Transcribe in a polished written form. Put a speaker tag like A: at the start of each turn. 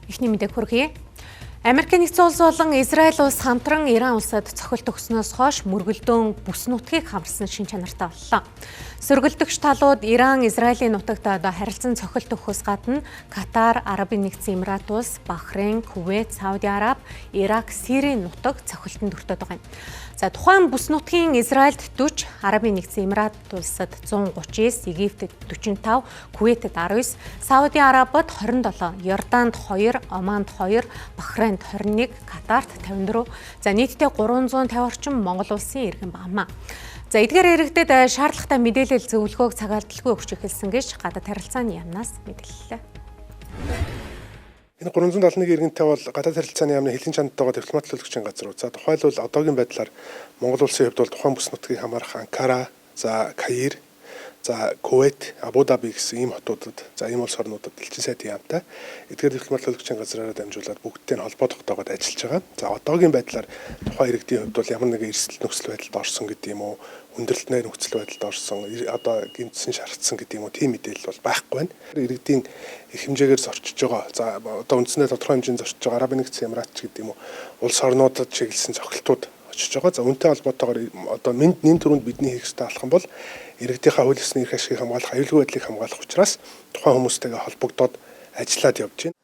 A: Эхний мэдээг хүргэе. Америкийн нэгдсэн улс болон Израиль улс хамтран Иран улсад цохилт өгснөөс хойш мөргөлдөөн бүс нутгийг хамарсан шин чанартай боллоо. Сөргөлдөгч талууд Иран, Израилийн нутагт харилцан цохилт өгөхөөс гадна Катар, Арабын нэгдсэн Эмират улс, Бахрейн, Кувейт, Сауди Араб, Ирак, Сирийн нутаг цохилтод өртөд байгаа юм. За тухайн бүс нутгийн Израильд 40, Арабын нэгдсэн Эмират улсад 139, Египтэд 45, Кувейтэд 19, Сауди Арабид 27, Йорданд 2, Оманд 2, Бахрейнд 21, Катарт 54. За нийтдээ 350 орчим Монгол улсын иргэн багмаа. За эдгээр иргэдэд шаардлагатай мэдээлэл зөвлөгөөг цагаалдалгүй өгч эхэлсэн гэж гадаад харилцааны яамнаас мэдээллээ.
B: Энэ 371 иргэнтэй бол гадаад харилцааны яамны хэлэн чанартайгаа дипломат төлөвлөгчийн газар. За тухайлбал одоогийн байдлаар Монгол улсын хувьд бол тухайн бүс нутгийг хамаарах Анкара, за Каир, за Кувейт, Абу Даби гэсэн ийм хотуудад, за ийм улс орнуудад элчин сайдын яамтай эдгээр дипломат төлөвлөгчийн газраараа дамжуулаад бүгдтэй нь холбоо тогтоогоод ажиллаж байгаа. За одоогийн байдлаар тухайн иргэдийн хувьд бол ямар нэгэн эрсдэл нөхцөл байдалд орсон гэдэг юм уу, хүндрэлтний нөхцөл байдалд орсон, одоо гэмтсэн шаардсан гэдэг юм уу, тийм мэдээлэл бол байхгүй байна. Иргэдийн их хэмжээгээр зорчиж байгаа. За одоо үндсэндээ тодорхой хэмжээнд зорчиж байгаа Арабын нэгдсэн Эмират ч гэдэг юм уу, улс орнуудад чиглэсэн цогцлтууд очиж байгаа. За үүнтэй холбоотойгоор одоо нэн төрөнд бидний хийх ёстой алхам бол иргэдийнхээ хууль ёсны эрх ашигыг хамгаалах, аюулгүй байдлыг хамгаалах учраас тухайн хүмүүстэйгээ холбогдоод ажиллаад явж байна.